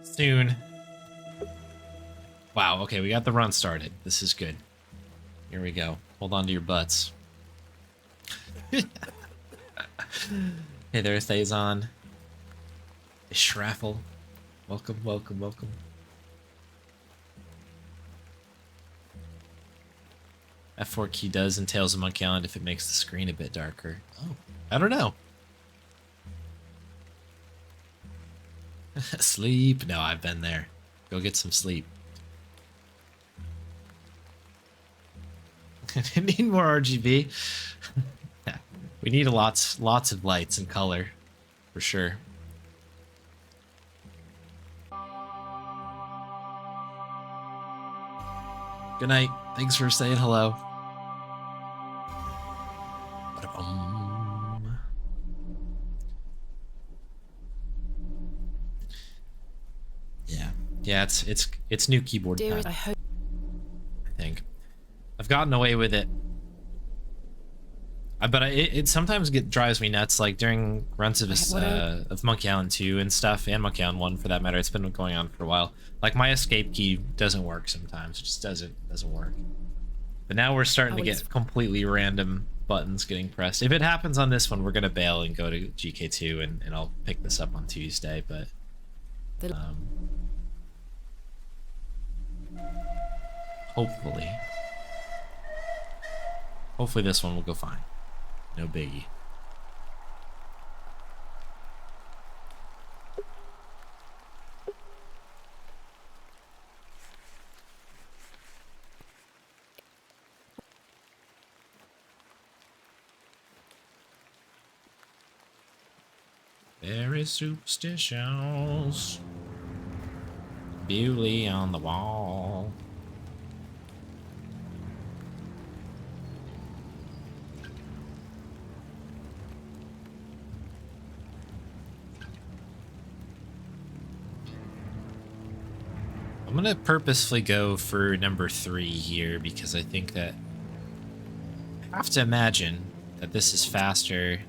Soon. Wow, okay, we got the run started. This is good. Here we go. Hold on to your butts. Hey there, Thazon. Shraffle. Welcome, welcome, welcome. F4 key does in Tales of Monkey Island if it makes the screen a bit darker. Oh, I don't know. Sleep? No, I've been there. Go get some sleep. Need more RGB. We need lots of lights and color, for sure. Good night. Thanks for saying hello. Yeah, it's new keyboard pad, I think. I've gotten away with it. But it sometimes drives me nuts, like during runs of Monkey Island 2 and stuff, and Monkey Island 1 for that matter. It's been going on for a while. Like my escape key doesn't work sometimes. It just doesn't work. But now we're starting to get completely random buttons getting pressed. If it happens on this one, we're gonna bail and go to GK2 and I'll pick this up on Tuesday, but hopefully this one will go fine. No biggie. Very superstitious. Beauty on the wall. I'm gonna purposefully go for number 3 here because I think that I have to imagine that this is faster.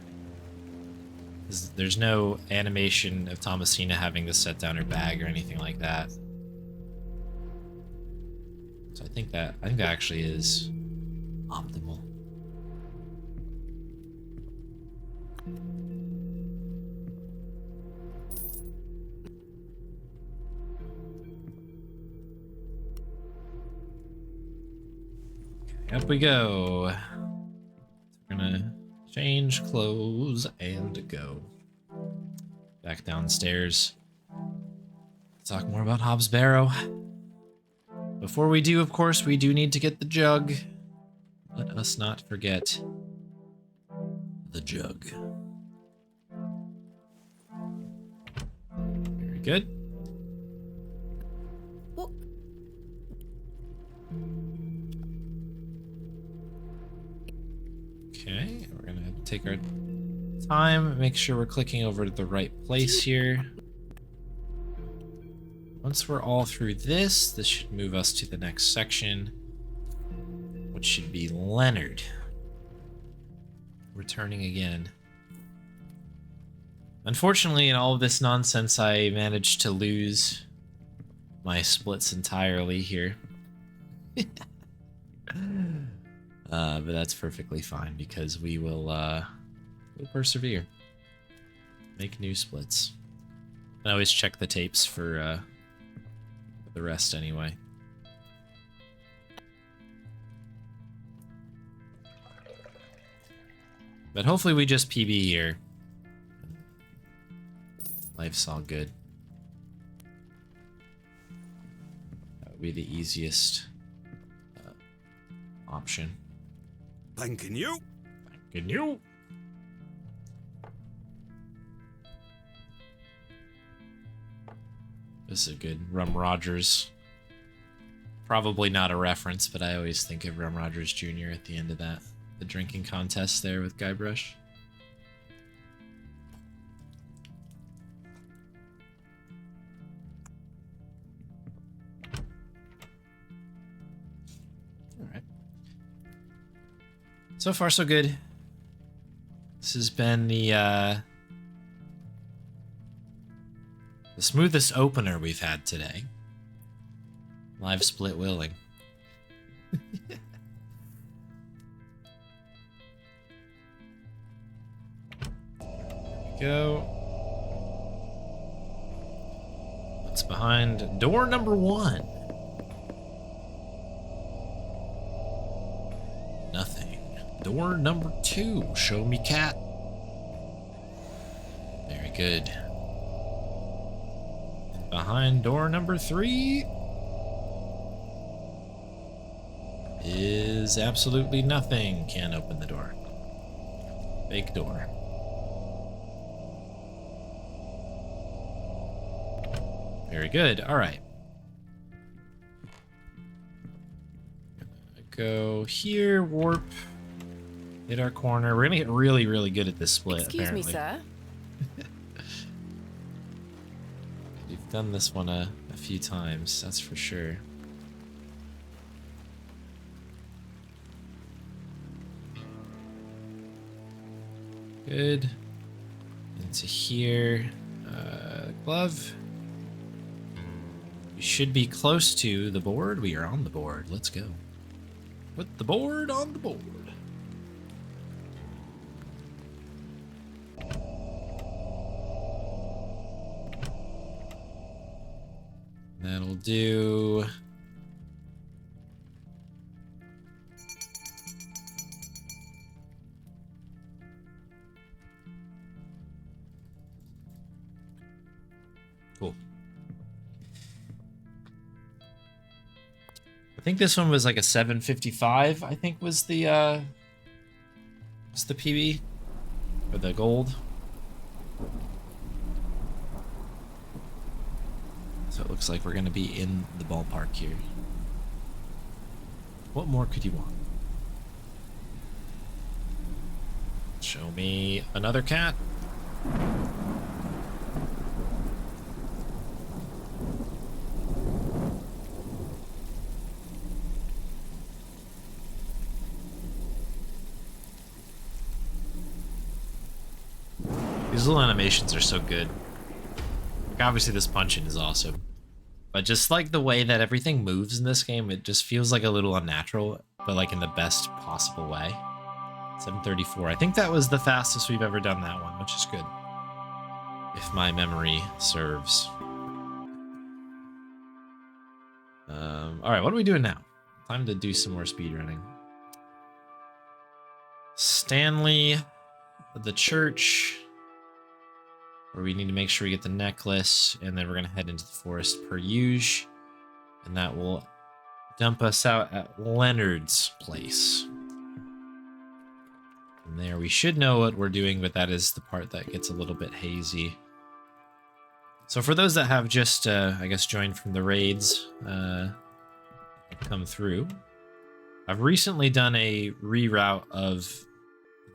There's no animation of Thomasina having to set down her bag or anything like that. So I think that actually is optimal. Up we go. We're gonna change clothes and go back downstairs. Talk more about Hobbs Barrow. Before we do, of course, we do need to get the jug. Let us not forget the jug. Very good. Okay, we're gonna take our time, make sure we're clicking over to the right place here. Once we're all through this should move us to the next section, which should be Leonard. Returning again. Unfortunately, in all of this nonsense, I managed to lose my splits entirely here. But that's perfectly fine because we will we'll persevere. Make new splits. I always check the tapes for the rest anyway. But hopefully we just PB here. Life's all good. That would be the easiest option. Thanking you. Thanking you. This is a good Rum Rogers. Probably not a reference, but I always think of Rum Rogers Jr. at the end of that. The drinking contest there with Guybrush. Alright. So far, so good. This has been the smoothest opener we've had today. Live split willing. Go. What's behind door number 1? Nothing. Door number 2. Show me cat. Very good. Behind door number 3 is absolutely nothing. Can't open the door. Fake door. Very good. All right. Go here, warp, hit our corner. We're gonna get really, really good at this split. Excuse apparently. me, sir. We've done this one a few times, that's for sure. Good. Into here. Glove. We should be close to the board. We are on the board. Let's go. Put the board on the board. That'll do. Cool. I think this one was like a 755, I think was the PB or the gold. So it looks like we're gonna be in the ballpark here. What more could you want? Show me another cat. These little animations are so good. Like, obviously this punch-in is awesome. But just like the way that everything moves in this game, it just feels like a little unnatural, but like in the best possible way. 734. I think that was the fastest we've ever done that one, which is good. If my memory serves. Alright, what are we doing now? Time to do some more speedrunning. Stanley, the church, where we need to make sure we get the necklace, and then we're going to head into the forest per usual, and that will dump us out at Leonard's place. And there we should know what we're doing, but that is the part that gets a little bit hazy. So for those that have just, I guess, joined from the raids, come through, I've recently done a reroute of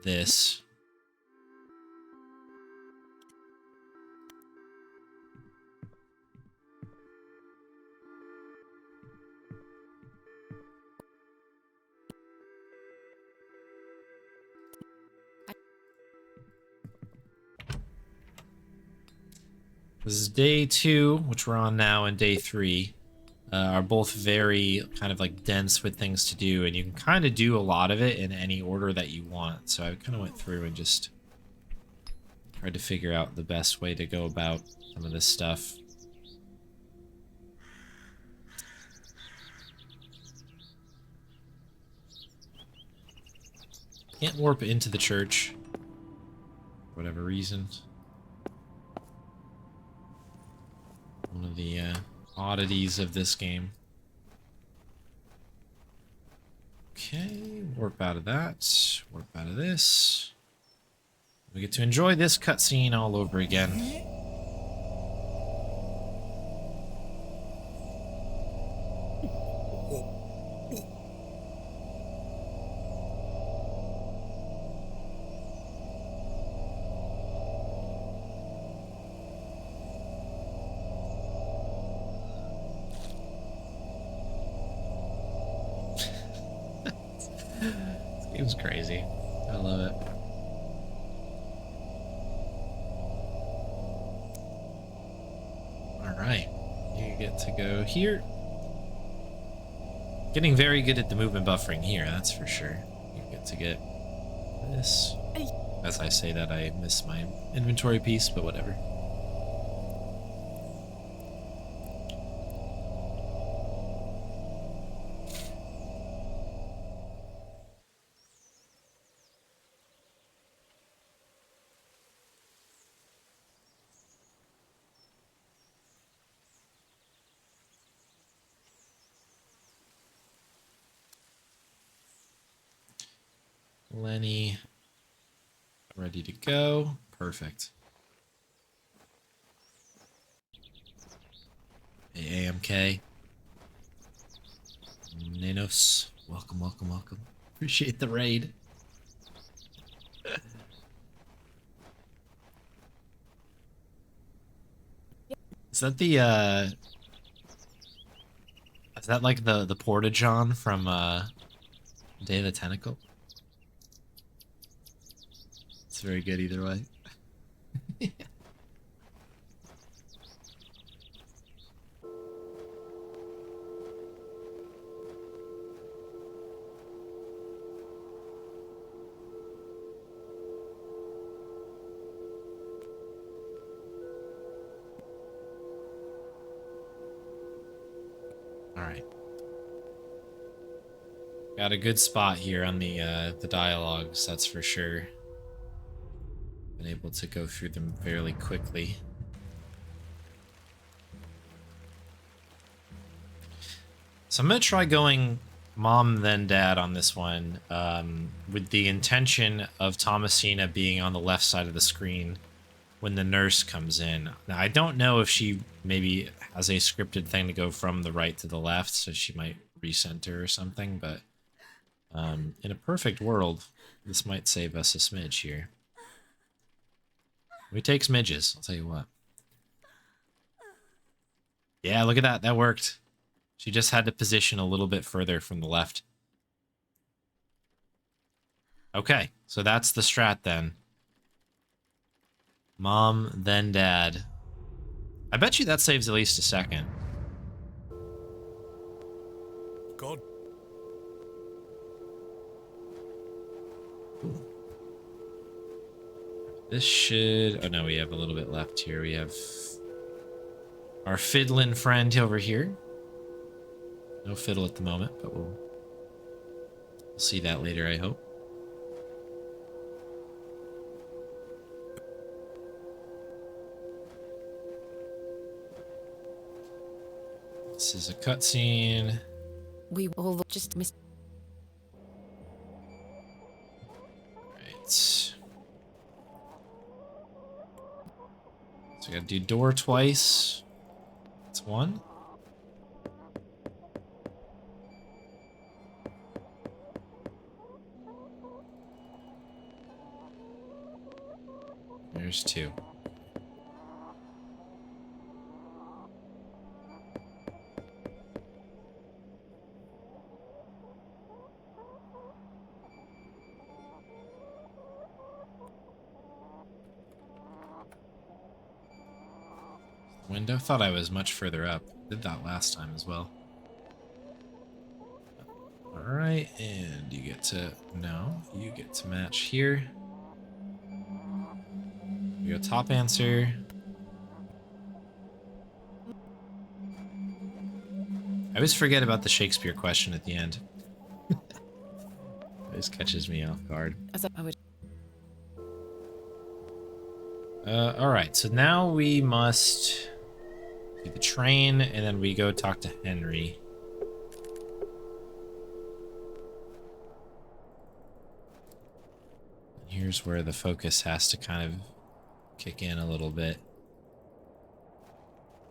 this. This is day 2, which we're on now, and day 3 are both very kind of like dense with things to do, and you can kind of do a lot of it in any order that you want. So I kind of went through and just tried to figure out the best way to go about some of this stuff. Can't warp into the church for whatever reason. One of the oddities of this game. Okay, warp out of that. Warp out of this. We get to enjoy this cutscene all over again. This game's crazy. I love it. get to go here. Getting very good at the movement buffering here, that's for sure. You get to get this. As I say that, I miss my inventory piece, but whatever. Lenny, ready to go. Perfect. Hey, AMK. Nanos, welcome, welcome, welcome. Appreciate the raid. Is that the is that like the Porta-John from Day of the Tentacle? It's very good either way. All right. Got a good spot here on the dialogues, that's for sure. Been able to go through them fairly quickly. So I'm gonna try going mom then dad on this one, with the intention of Thomasina being on the left side of the screen when the nurse comes in. Now I don't know if she maybe has a scripted thing to go from the right to the left, so she might recenter or something, but in a perfect world, this might save us a smidge here. We take smidges, I'll tell you what. Yeah, look at that, that worked. She just had to position a little bit further from the left. Okay, so that's the strat then. Mom, then dad. I bet you that saves at least a second. God. This should... Oh no, we have a little bit left here. We have our fiddling friend over here. No fiddle at the moment, but we'll see that later, I hope. This is a cutscene. We all just missed. Right. So we gotta do door twice. That's one. There's two. Window? Thought I was much further up. Did that last time as well. Alright, and you get to... No, you get to match here. We go top answer. I always forget about the Shakespeare question at the end. Always catches me off guard. Alright, so now we must do the train, and then we go talk to Henry. Here's where the focus has to kind of kick in a little bit.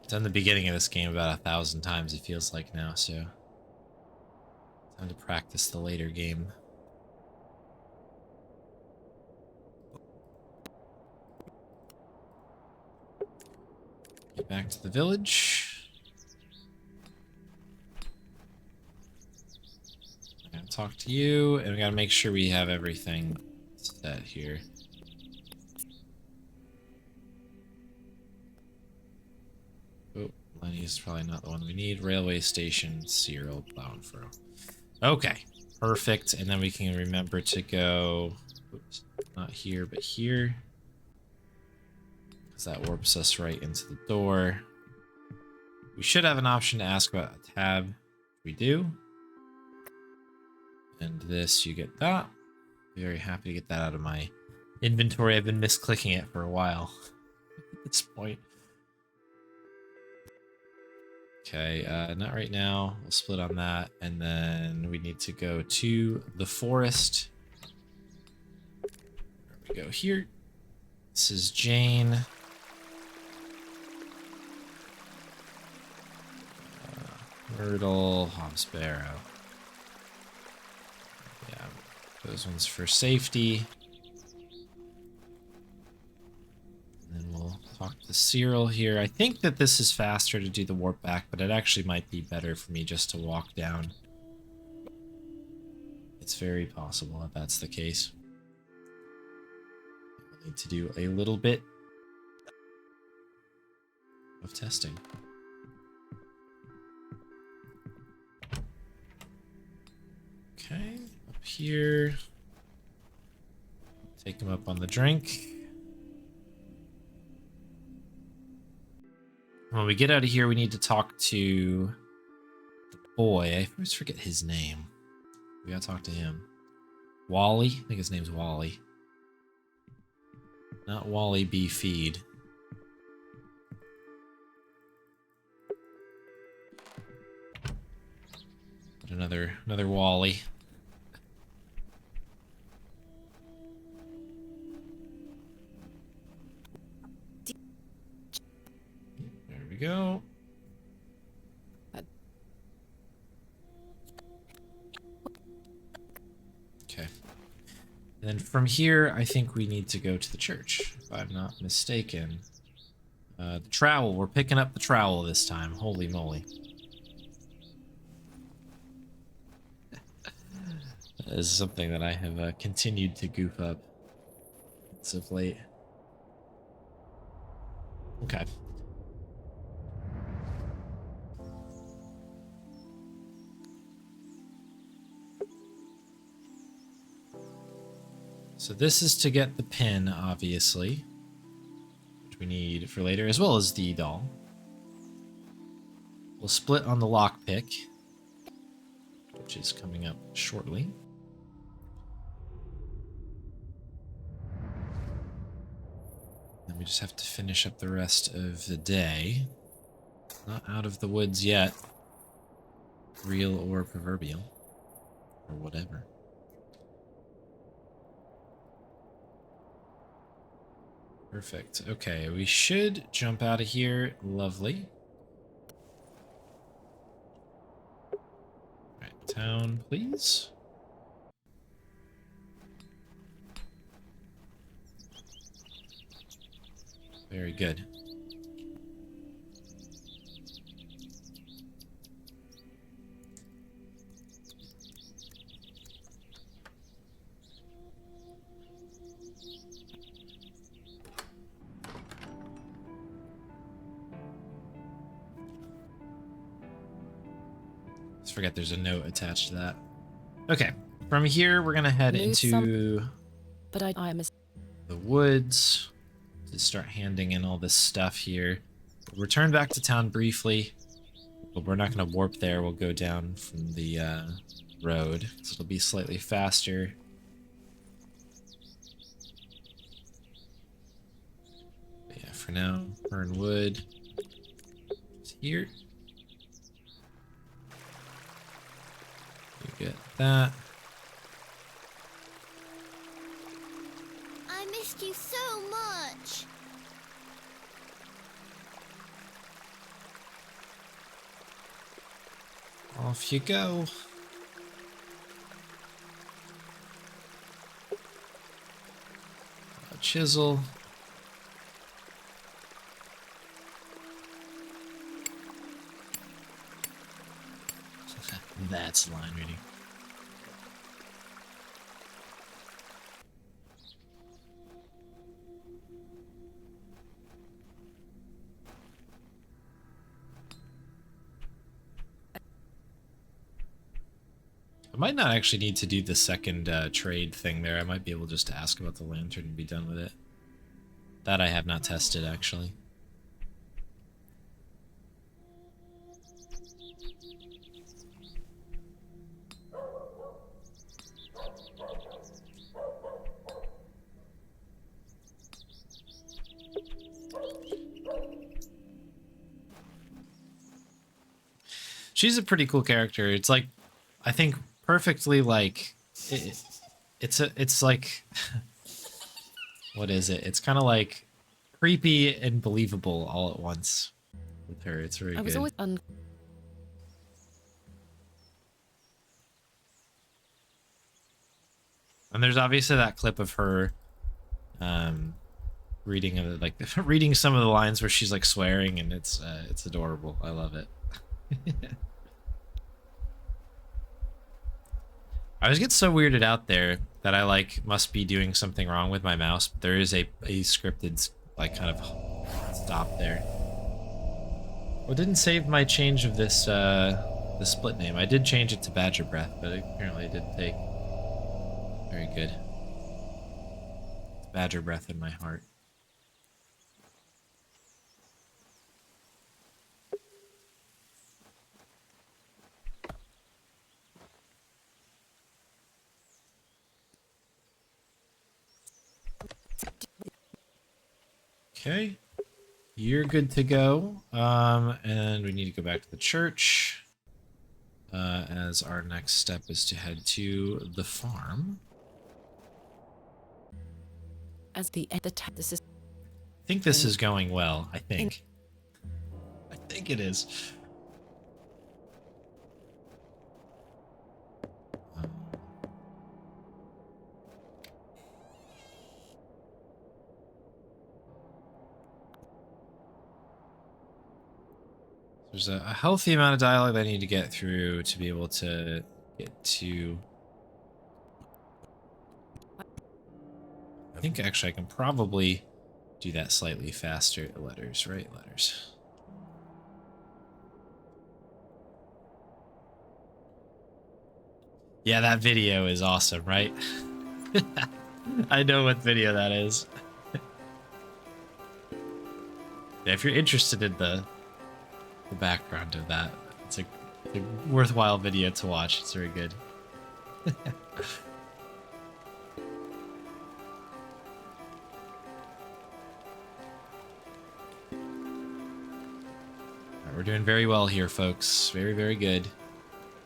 Done the beginning of this game about 1,000 times, it feels like now, so time to practice the later game. Get back to the village. I gotta talk to you, and we gotta make sure we have everything set here. Oh, Lenny's probably not the one we need. Railway station, serial, plow and furrow. Okay, perfect. And then we can remember to go, oops, not here, but here. Because that warps us right into the door. We should have an option to ask about a tab. We do. And this, you get that. Very happy to get that out of my inventory. I've been misclicking it for a while at this point. Okay, not right now. We'll split on that. And then we need to go to the forest. There we go here. This is Jane. Myrtle, Hobbs Barrow. Yeah, those ones for safety. And then we'll talk to Cyril here. I think that this is faster to do the warp back, but it actually might be better for me just to walk down. It's very possible that that's the case. We'll need to do a little bit of testing. Okay, up here. Take him up on the drink. When we get out of here, we need to talk to the boy. I always forget his name. We gotta talk to him. Wally? I think his name's Wally. Not Wally B. Feed. But another Wally. There we go. Okay. And then from here, I think we need to go to the church, if I'm not mistaken. The trowel. We're picking up the trowel this time. Holy moly. That is something that I have continued to goof up as of late. Okay. So this is to get the pin, obviously, which we need for later, as well as the doll. We'll split on the lockpick, which is coming up shortly. Then we just have to finish up the rest of the day. Not out of the woods yet. Real or proverbial. Or whatever. Perfect. Okay, we should jump out of here. Lovely. Alright, town, please. Very good. Just forget there's a note attached to that. Okay, from here we're gonna head into But I am the woods to start handing in all this stuff here. We'll return back to town briefly, but we're not gonna warp there. We'll go down from the road, so it'll be slightly faster. But yeah, for now, burn wood. It's here. You get that. I missed you so much. Off you go. A chisel. That's line reading. might not actually need to do the second trade thing there. I might be able just to ask about the lantern and be done with it. That I have not tested, actually. She's a pretty cool character. It's like, I think perfectly like, it's like, what is it? It's kind of like creepy and believable all at once with her. It's very I was good. always And there's obviously that clip of her reading like reading some of the lines where she's like swearing, and it's adorable. I love it. I always get so weirded out there that I like must be doing something wrong with my mouse, but there is a scripted like kind of stop there. Well, it didn't save my change of this the split name. I did change it to Badger Breath, but apparently it didn't take. Very good. It's Badger Breath in my heart. Okay, you're good to go. And we need to go back to the church. As our next step is to head to the farm. as the this is I think this is going well. I think it is. There's a healthy amount of dialogue that I need to get through to be able to get to. I think actually I can probably do that slightly faster. Letters, right? Letters. Yeah, that video is awesome, right? I know what video that is. Yeah, if you're interested in the background of that, it's a worthwhile video to watch. It's very good. Alright, we're doing very well here, folks. Very, very good.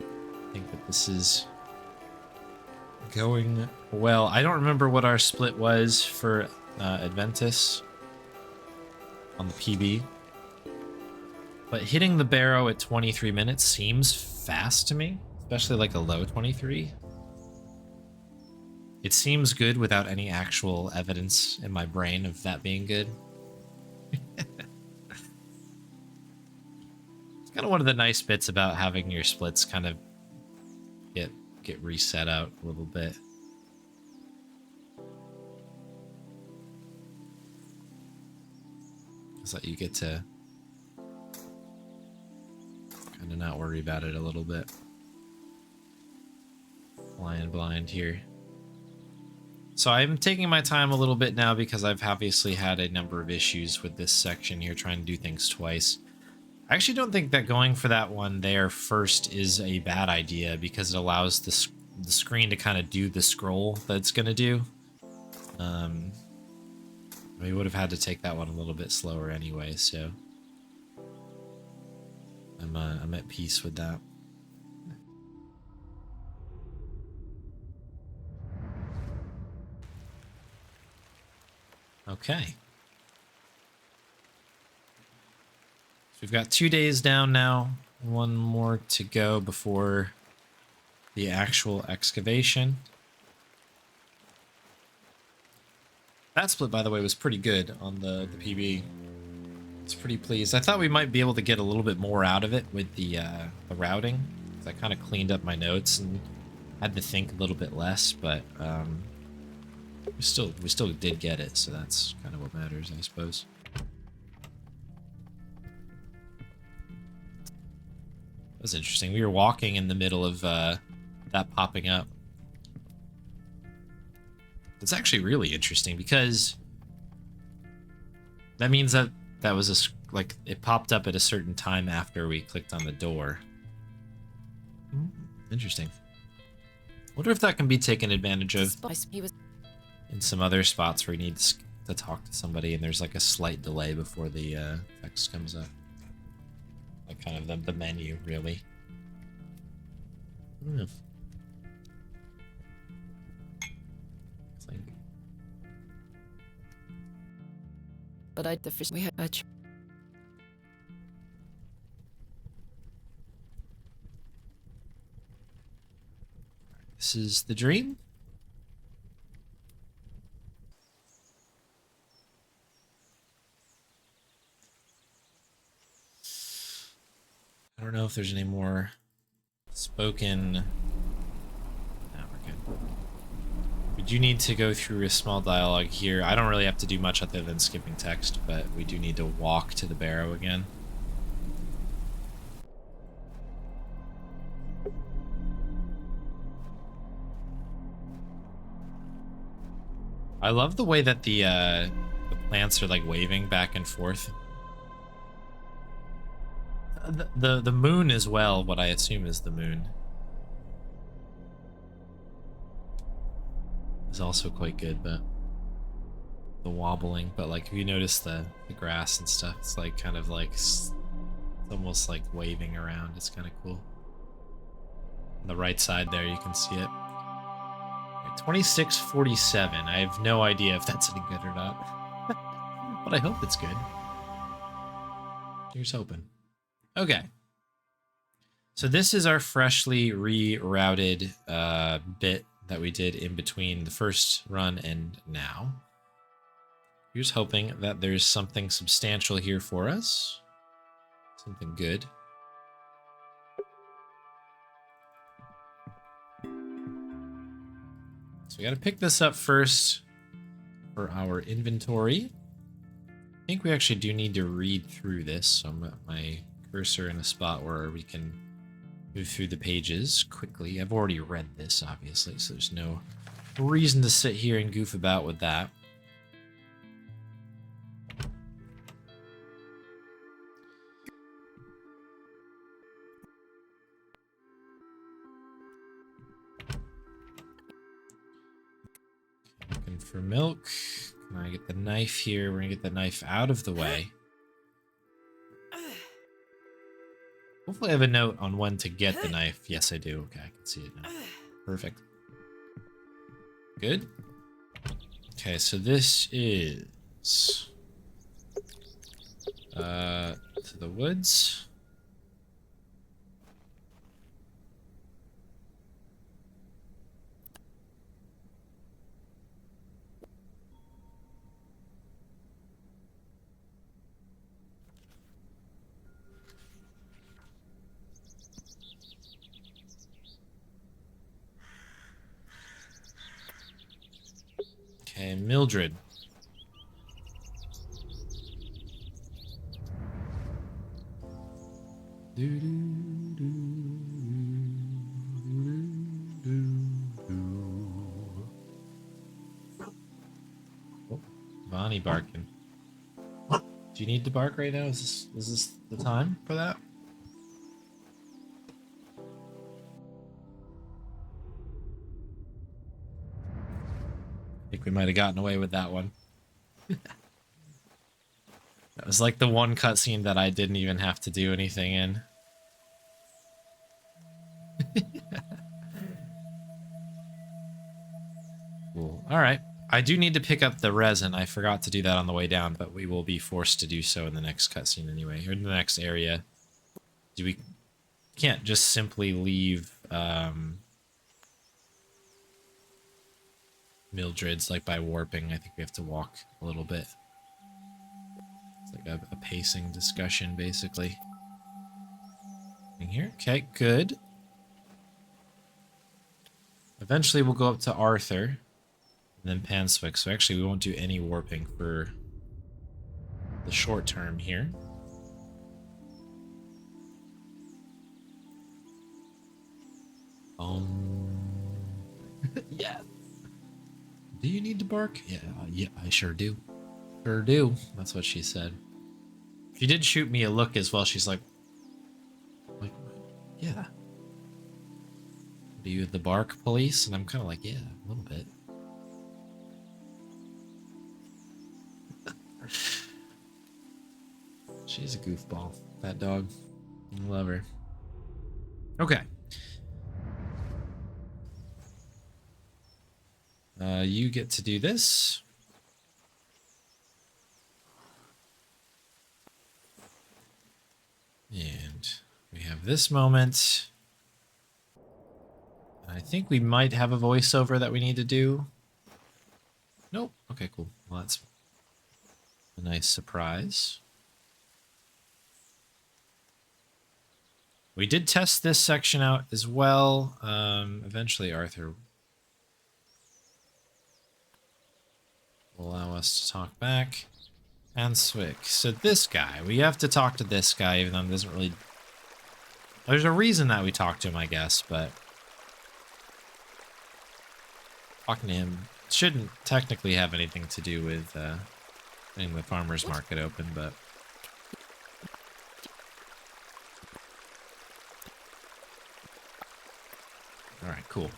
I think that this is going well. I don't remember what our split was for Adventus on the PB. But hitting the Barrow at 23 minutes seems fast to me, especially like a low 23. It seems good without any actual evidence in my brain of that being good. It's kind of one of the nice bits about having your splits kind of get reset out a little bit. Is that you get to kind of not worry about it a little bit. Flying blind here. So I'm taking my time a little bit now because I've obviously had a number of issues with this section here, trying to do things twice. I actually don't think that going for that one there first is a bad idea because it allows the screen to kind of do the scroll that it's going to do. We would have had to take that one a little bit slower anyway, so I'm at peace with that. Okay. So we've got 2 days down now. One more to go before the actual excavation. That split, by the way, was pretty good on the PB. It's pretty pleased. I thought we might be able to get a little bit more out of it with the routing. I kind of cleaned up my notes and had to think a little bit less, but we still did get it, so that's kind of what matters, I suppose. That's interesting. We were walking in the middle of that popping up. It's actually really interesting because that means that that was like it popped up at a certain time after we clicked on the door. Interesting. Wonder if that can be taken advantage of in some other spots where you need to talk to somebody and there's like a slight delay before the text comes up. Like kind of the menu, really. I don't know. But I the fish we had much. This is the dream. I don't know if there's any more spoken. No, we're good. We do need to go through a small dialogue here. I don't really have to do much other than skipping text, but we do need to walk to the Barrow again. I love the way that the plants are like waving back and forth. The moon as well, what I assume is the moon, is also quite good, but the wobbling, but like if you notice the grass and stuff, it's like kind of like it's almost like waving around. It's kind of cool. On the right side there, you can see it. 2647. I have no idea if that's any good or not, but I hope it's good. Here's hoping. Okay. So this is our freshly rerouted bit that we did in between the first run and now. Here's hoping that there's something substantial here for us. Something good. So we got to pick this up first for our inventory. I think we actually do need to read through this, so I'm at my cursor in a spot where we can move through the pages quickly. I've already read this, obviously, so there's no reason to sit here and goof about with that. Looking for milk. Can I get the knife here? We're gonna get the knife out of the way. Hopefully I have a note on when to get the knife. Yes, I do. Okay, I can see it now. Perfect. Good. Okay, so this is to the woods. Okay, Mildred. Oh, Bonnie barking. Do you need to bark right now? Is this the time for that? I think we might have gotten away with that one. That was like the one cutscene that I didn't even have to do anything in. Cool. All right. I do need to pick up the resin. I forgot to do that on the way down, but we will be forced to do so in the next cutscene anyway, or in the next area. We can't just simply leave Mildred's like by warping. I think we have to walk a little bit. It's like a pacing discussion, basically. In here? Okay, good. Eventually we'll go up to Arthur, and then Panswick. So actually we won't do any warping for the short term here. Yeah. Do you need to bark? Yeah, yeah, I sure do. Sure do. That's what she said. She did shoot me a look as well. She's like, yeah. Do you the bark police? And I'm kind of like, yeah, a little bit. She's a goofball, that dog. I love her. Okay. You get to do this. And we have this moment. I think we might have a voiceover that we need to do. Nope. Okay, cool. Well, that's a nice surprise. We did test this section out as well. Eventually Arthur will allow us to talk back. And Swick. So this guy, we have to talk to this guy, even though it doesn't really... There's a reason that we talk to him, I guess, but... Talking to him shouldn't technically have anything to do with getting the farmer's market open, but... Alright, cool.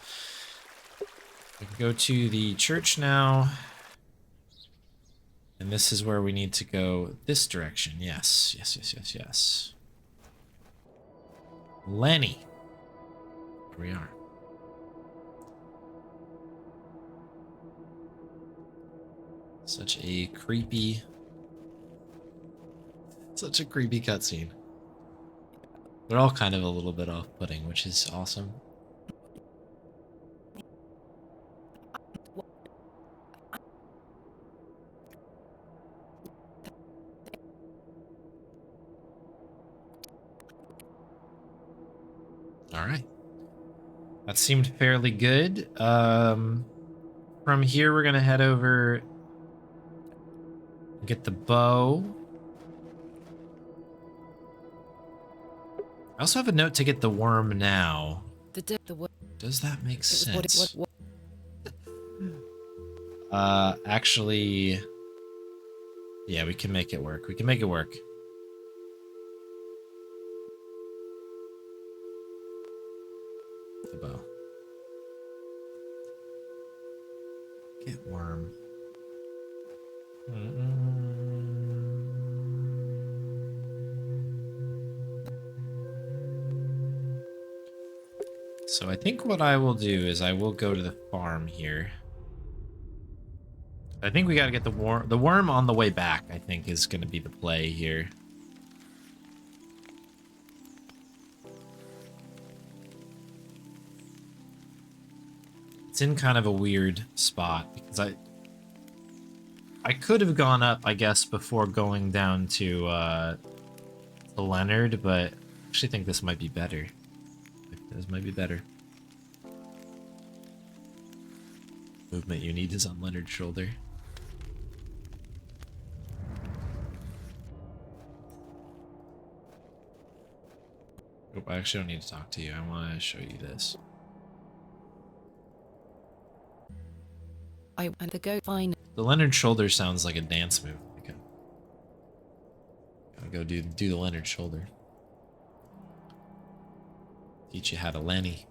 We can go to the church now. And this is where we need to go this direction. Yes, yes, yes, yes, yes. Lenny. Here we are. Such a creepy cutscene. They're all kind of a little bit off-putting, which is awesome. All right. That seemed fairly good. From here, we're going to head over and get the bow. I also have a note to get the worm now. Does that make sense? Actually, yeah, we can make it work. We can make it work. The bow. Get worm. So I think what I will do is I will go to the farm here. I think we got to get the worm on the way back, I think, is going to be the play here. It's in kind of a weird spot because I could have gone up, I guess, before going down to Leonard, but I actually think this might be better. This might be better. Movement you need is on Leonard's shoulder. Oh, I actually don't need to talk to you. I want to show you this. I want to go find The Leonard shoulder sounds like a dance move. Okay. Gotta go do the Leonard shoulder. Teach you how to Lenny.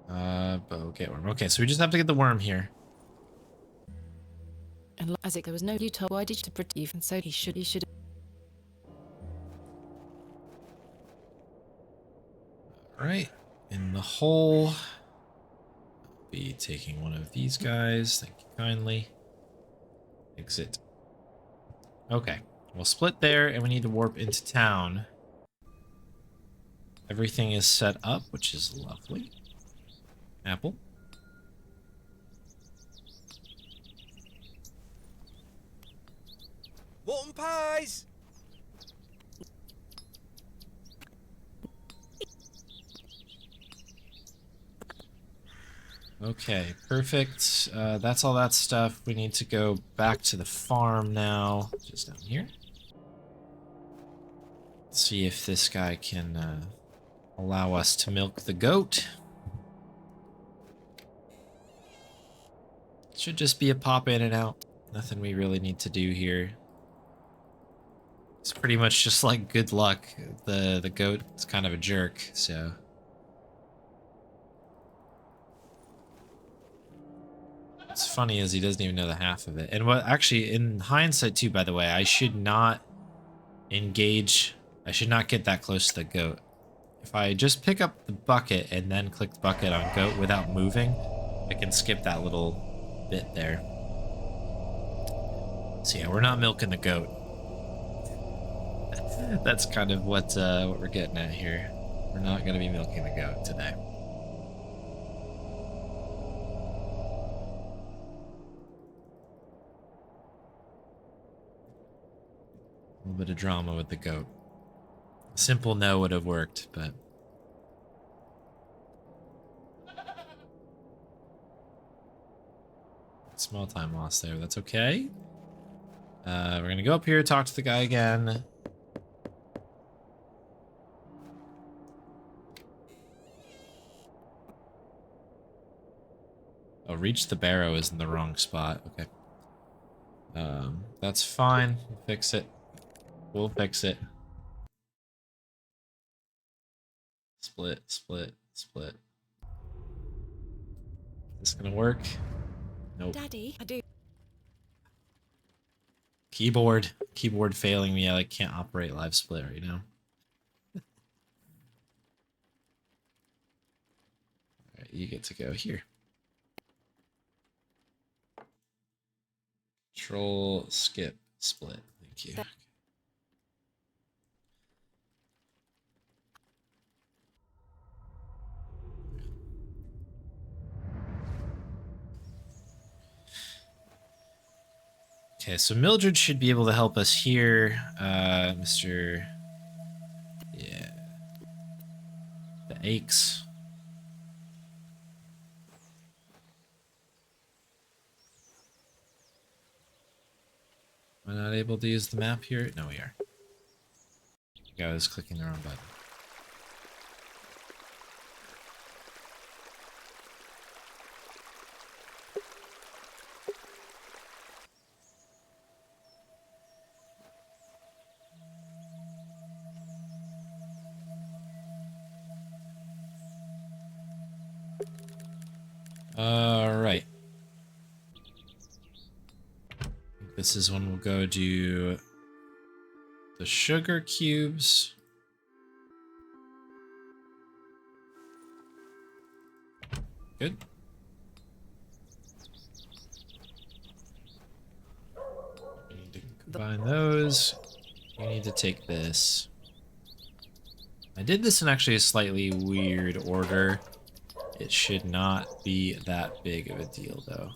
Bow, get worm. Okay, so we just have to get the worm here. and as there was no Utah, why did you pretend? And so he should. Alright, in the hole. I'll be taking one of these guys. Thank you kindly. Exit. Okay, we'll split there, and we need to warp into town. Everything is set up, which is lovely. Apple. Walton pies! Okay, perfect. That's all that stuff. We need to go back to the farm now. Just down here. See if this guy can allow us to milk the goat. Should just be a pop in and out. Nothing we really need to do here. It's pretty much just like good luck. The goat is kind of a jerk, so. What's funny is he doesn't even know the half of it. And what actually, in hindsight too, by the way, I should not engage. I should not get that close to the goat. If I just pick up the bucket and then click the bucket on goat without moving, I can skip that little bit there. So yeah, we're not milking the goat. That's kind of what we're getting at here. We're not going to be milking the goat today. A little bit of drama with the goat. A simple no would have worked, but... Small time loss there, that's okay. We're going to go up here, talk to the guy again. Oh, reach the Barrow is in the wrong spot. Okay. That's fine. We'll fix it. We'll fix it. Split, split, split. Is this gonna work? Nope. Daddy, I do. Keyboard. Keyboard failing me. I like can't operate live split right now. Alright, you get to go here. Control, skip, split. Thank you. Okay, so Mildred should be able to help us here. Mr. Yeah. The aches. Am I not able to use the map here? No, we are. I was clicking the wrong button. Alright. This is when we'll go do the sugar cubes. Good. We need to combine those. You need to take this. I did this in actually a slightly weird order. It should not be that big of a deal, though.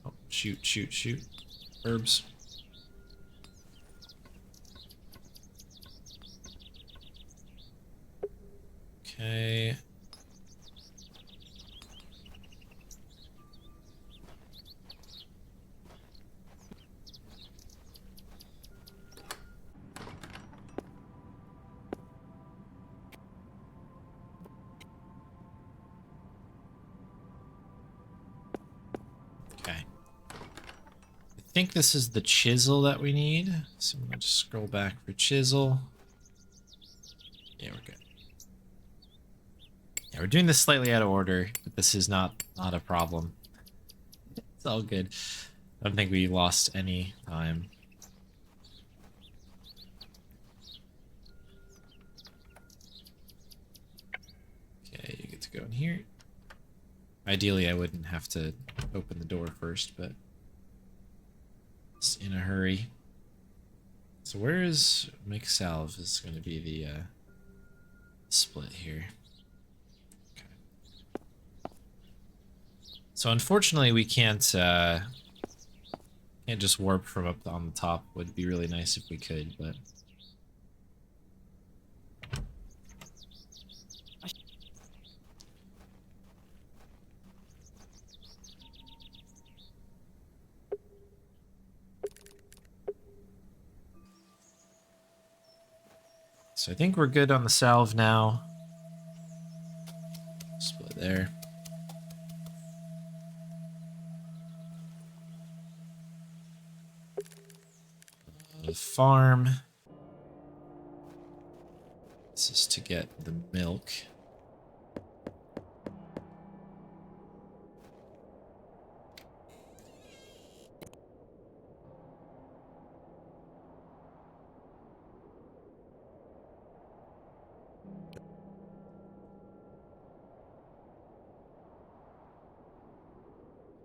Oh, shoot, shoot, shoot. Herbs. Okay. I think this is the chisel that we need. So I'm gonna just scroll back for chisel. Yeah, we're good. Yeah, we're doing this slightly out of order, but this is not a problem. It's all good. I don't think we lost any time. Okay, you get to go in here. Ideally, I wouldn't have to open the door first, but in a hurry. So where is make salve is going to be the split here. Okay. So unfortunately we can't just warp from up on the top. Would be really nice if we could, but so I think we're good on the salve now. Split there. farm. This is to get the milk.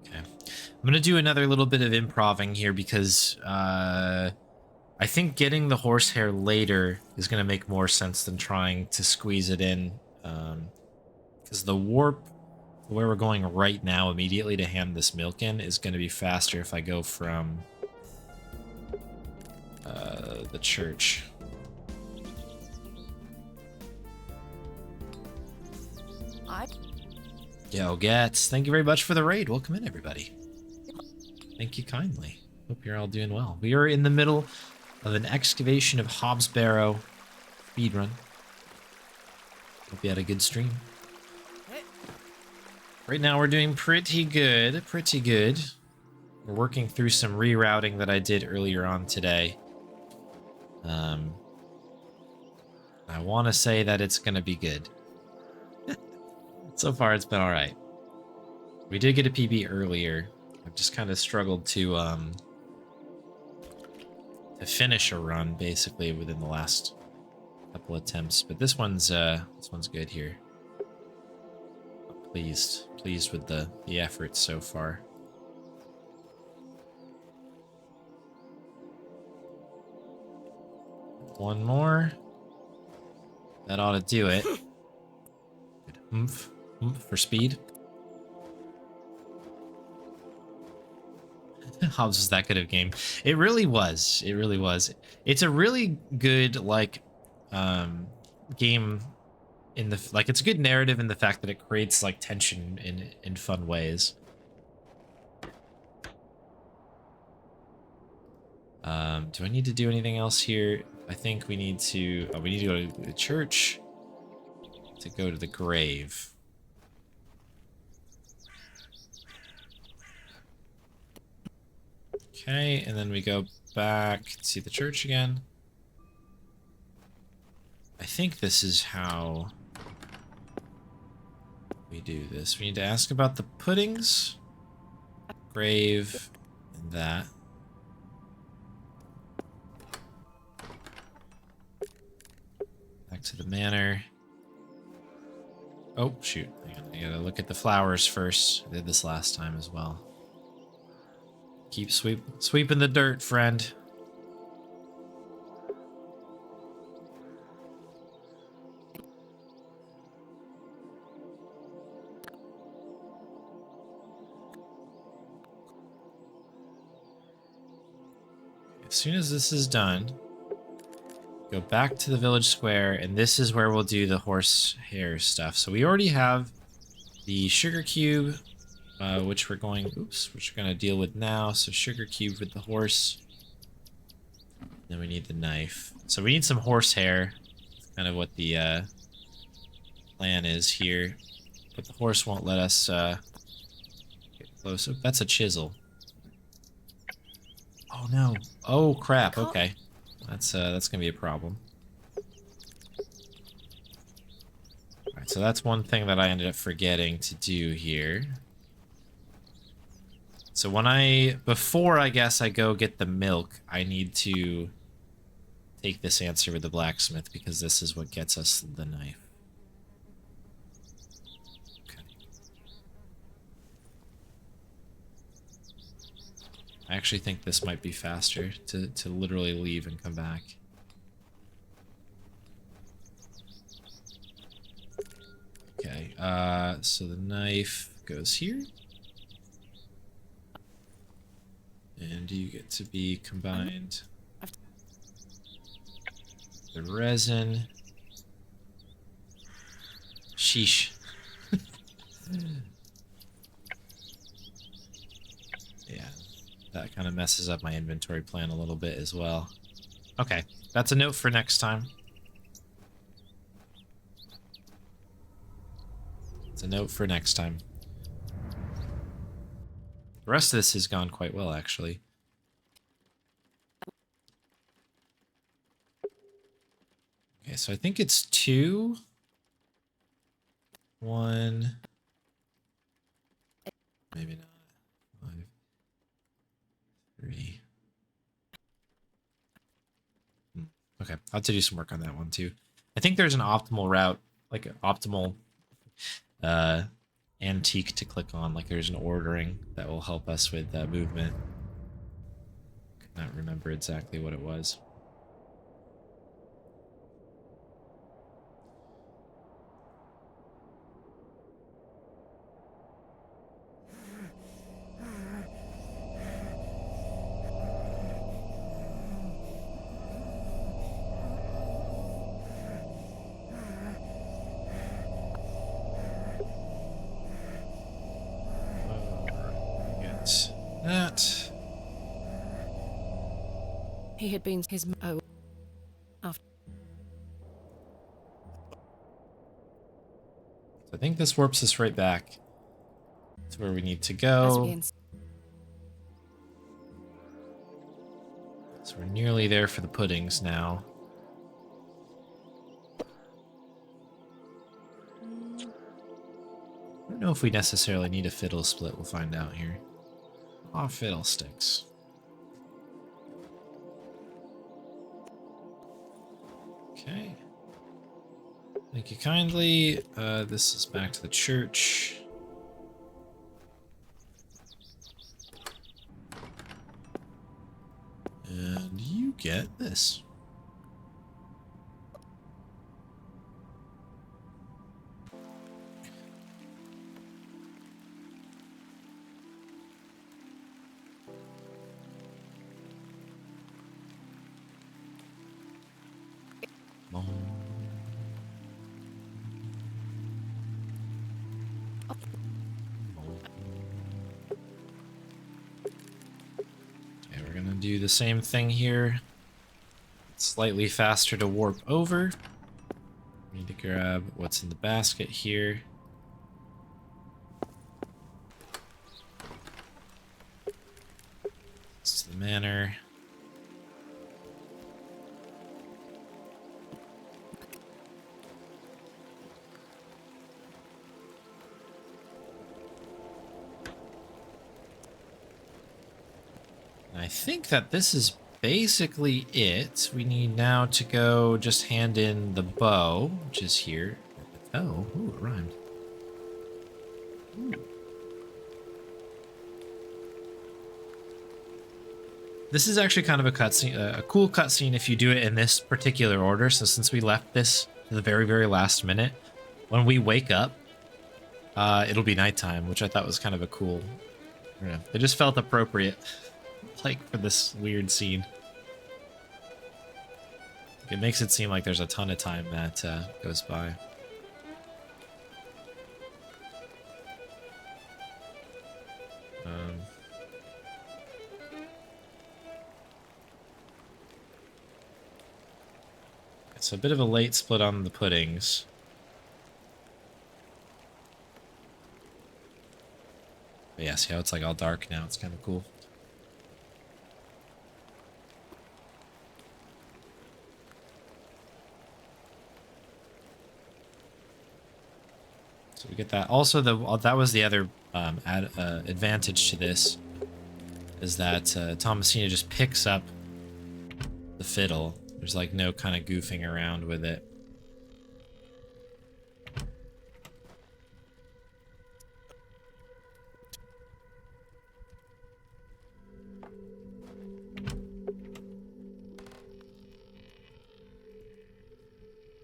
Okay. I'm going to do another little bit of improving here because I think getting the horsehair later is going to make more sense than trying to squeeze it in. Because the warp, where we're going right now immediately to hand this milk in, is going to be faster if I go from the church. Yo, Gats, thank you very much for the raid. Welcome in, everybody. Thank you kindly. Hope you're all doing well. We are in the middle of an excavation of Hobbs Barrow speedrun. Hope you had a good stream. Right now we're doing pretty good, pretty good. We're working through some rerouting that I did earlier on today. I want to say that it's going to be good. So far, it's been all right. We did get a PB earlier. I've just kind of struggled to finish a run basically within the last couple attempts, but this one's good here. Pleased with the effort so far. One more. That ought to do it. Good. Oomph for speed. Hobbs was that good of a game. It really was. It really was. It's a really good game in the it's a good narrative in the fact that it creates like tension in fun ways. Do I need to do anything else here? I think we need to go to the church to go to the grave. Okay, and then we go back to see the church again. I think this is how we do this. We need to ask about the puddings, grave, and that. Back to the manor. Oh, shoot. Hang on. I gotta look at the flowers first. I did this last time as well. Keep sweeping the dirt, friend. As soon as this is done, go back to the village square, and this is where we'll do the horse hair stuff. So we already have the sugar cube, which we're going to deal with now. So sugar cube with the horse. Then we need the knife. So we need some horse hair. That's kind of what the plan is here. But the horse won't let us get close. Oh, that's a chisel. Oh no. Oh crap. Okay. That's gonna be a problem. Alright, so that's one thing that I ended up forgetting to do here. So before I guess I go get the milk, I need to take this answer with the blacksmith because this is what gets us the knife. Okay. I actually think this might be faster to literally leave and come back. Okay, so the knife goes here. And you get to be combined. The resin. Sheesh. Yeah, that kind of messes up my inventory plan a little bit as well. Okay, that's a note for next time. It's a note for next time. The rest of this has gone quite well, actually. Okay, so I think it's 2, 1, maybe not, 5, 3. Okay, I'll have to do some work on that one too. I think there's an optimal route, like an optimal antique to click on, like there's an ordering that will help us with that movement. Could not remember exactly what it was. Get that. He had been his after So I think this warps us right back to where we need to as go. we So we're nearly there for the puddings now. I don't know if we necessarily need a fiddle split. We'll find out here. Aw, fiddlesticks. Okay. Thank you kindly. This is back to the church. And you get this. Okay, we're gonna do the same thing here. Slightly faster to warp over. Need to grab what's in the basket here. This is the manor. I think that this is basically it. We need now to go just hand in the bow, which is here. Oh, ooh, it rhymed. Ooh. This is actually kind of a cutscene, a cool cutscene if you do it in this particular order. So since we left this to the very, very last minute, when we wake up, it'll be nighttime, which I thought was kind of a cool. I don't know, it just felt appropriate. Like for this weird scene. It makes it seem like there's a ton of time that goes by. It's a bit of a late split on the puddings. But yeah, see how it's like all dark now? It's kind of cool. So we get that. Also, that was the other advantage to this, is that Thomasina just picks up the fiddle. There's like no kind of goofing around with it.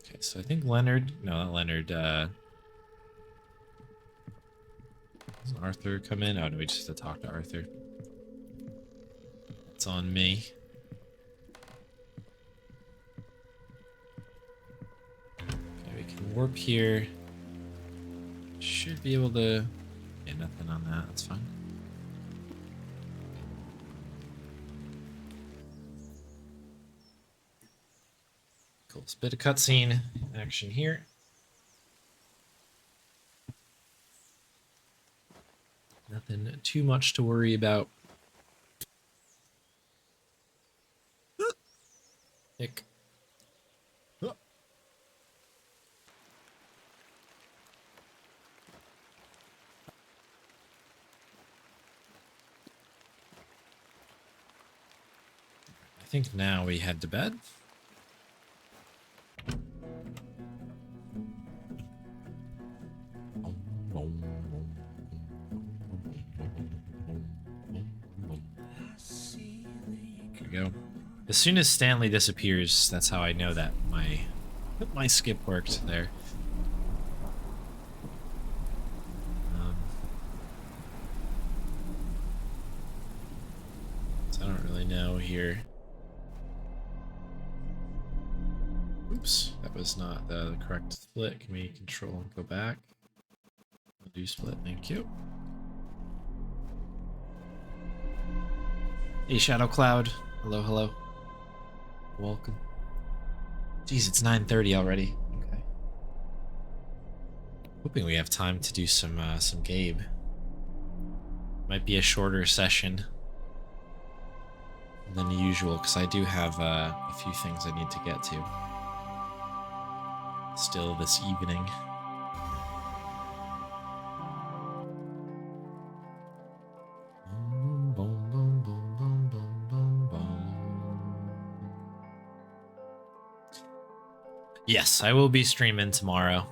Okay, so I think Leonard, no, not Leonard, does Arthur come in? Oh, no, we just have to talk to Arthur. It's on me. Okay, we can warp here. Should be able to get nothing on that. That's fine. Cool. It's a bit of cutscene action here. Nothing too much to worry about. Ick. think now we head to bed. There we go. As soon as Stanley disappears, that's how I know that my skip worked there. So I don't really know here. Oops, that was not the correct split. Can we control and go back? Do split, thank you. Hey, Shadow Cloud. Hello, hello. Welcome. Jeez, it's 9:30 already. Okay. Hoping we have time to do some Gabe. Might be a shorter session than usual because I do have a few things I need to get to still this evening. Yes, I will be streaming tomorrow.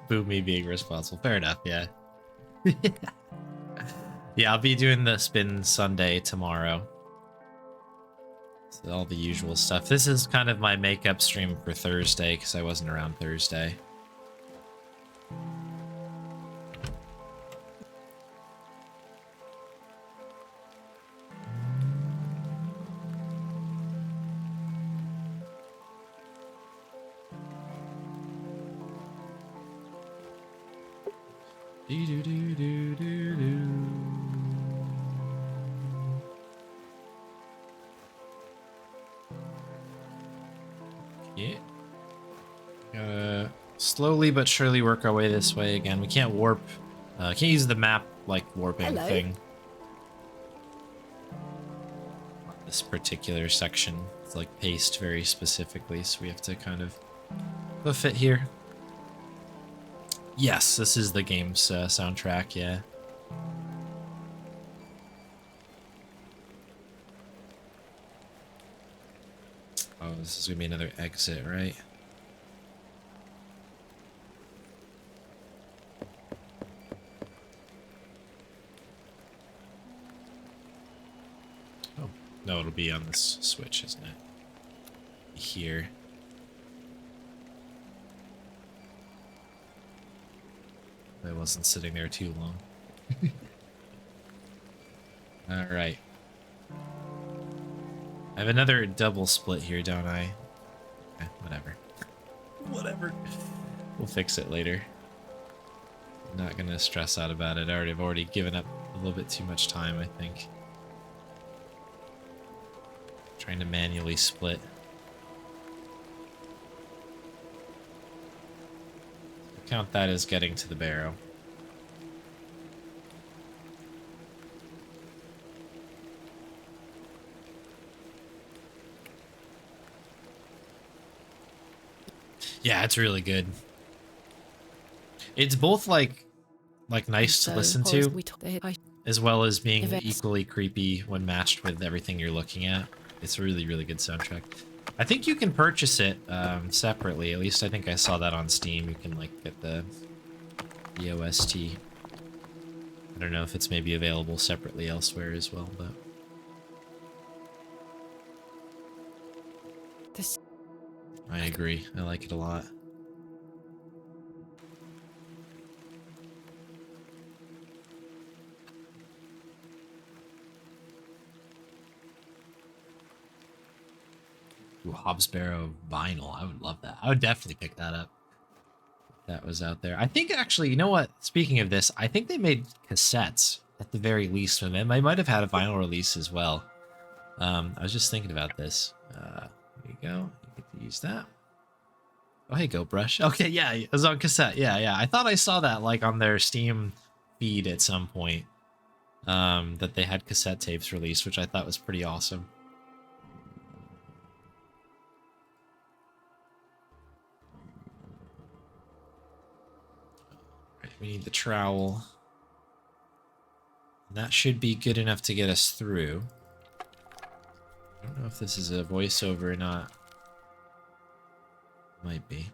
Boo me being responsible. Fair enough, yeah. Yeah, I'll be doing the spin Sunday tomorrow. So all the usual stuff. This is kind of my makeup stream for Thursday because I wasn't around Thursday. Yeah. Gotta slowly but surely work our way this way again. We can't warp. Can't use the map like warping thing. This particular section is like paced very specifically, so we have to kind of hoof it here. Yes, this is the game's soundtrack, yeah. Oh, this is gonna be another exit, right? Oh, no, it'll be on this switch, isn't it? Here. I wasn't sitting there too long. All right. I have another double split here, don't I? Whatever. Whatever. We'll fix it later. I'm not gonna stress out about it. I've already given up a little bit too much time, I think. Trying to manually split. Count that as getting to the Barrow. Yeah, it's really good. It's both like nice to listen to, as well as being equally creepy when matched with everything you're looking at. It's a really, really good soundtrack. I think you can purchase it separately. At least I think I saw that on Steam. You can like get the OST. I don't know if it's maybe available separately elsewhere as well, but I agree. I like it a lot. Ooh, Hobbs Barrow vinyl. I would love that. I would definitely pick that up if that was out there. I think actually, you know what? Speaking of this, I think they made cassettes at the very least. And they might have had a vinyl release as well. I was just thinking about this. There you go. You get to use that. Oh, hey, Go Brush. Okay, yeah, it was on cassette. Yeah. I thought I saw that like on their Steam feed at some point. That they had cassette tapes released, which I thought was pretty awesome. we need the trowel. And that should be good enough to get us through. I don't know if this is a voiceover or not. Might be.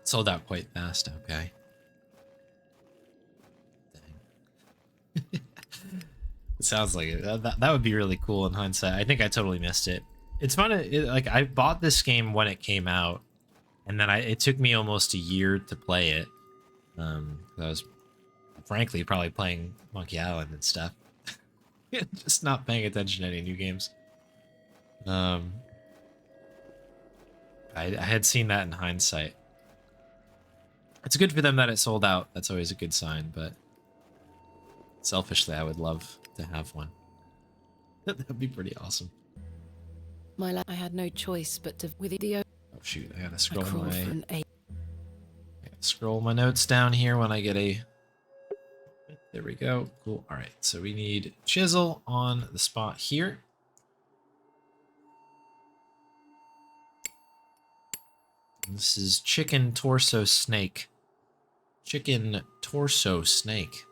Sold out quite fast, okay. Dang. It sounds like it. That would be really cool in hindsight. I think I totally missed it. It's fun. Like, I bought this game when it came out, and then it took me almost a year to play it. I was, frankly, probably playing Monkey Island and stuff. Just not paying attention to any new games. I had seen that in hindsight. It's good for them that it sold out. That's always a good sign, but selfishly, I would love to have one. That'd be pretty awesome. I had no choice but to with the Oh shoot, I gotta I scroll crawled for my an eight. scroll my notes down here when I get a. There we go. Cool. All right, so we need chisel on the spot here. And this is chicken torso snake. Chicken torso snake.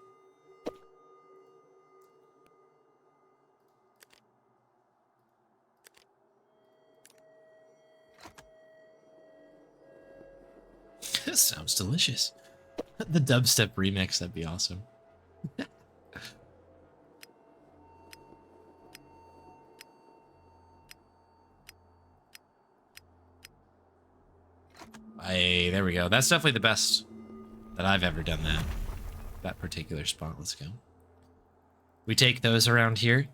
This sounds delicious. The dubstep remix, that'd be awesome. There we go. That's definitely the best that I've ever done that particular spot. Let's go. We take those around here.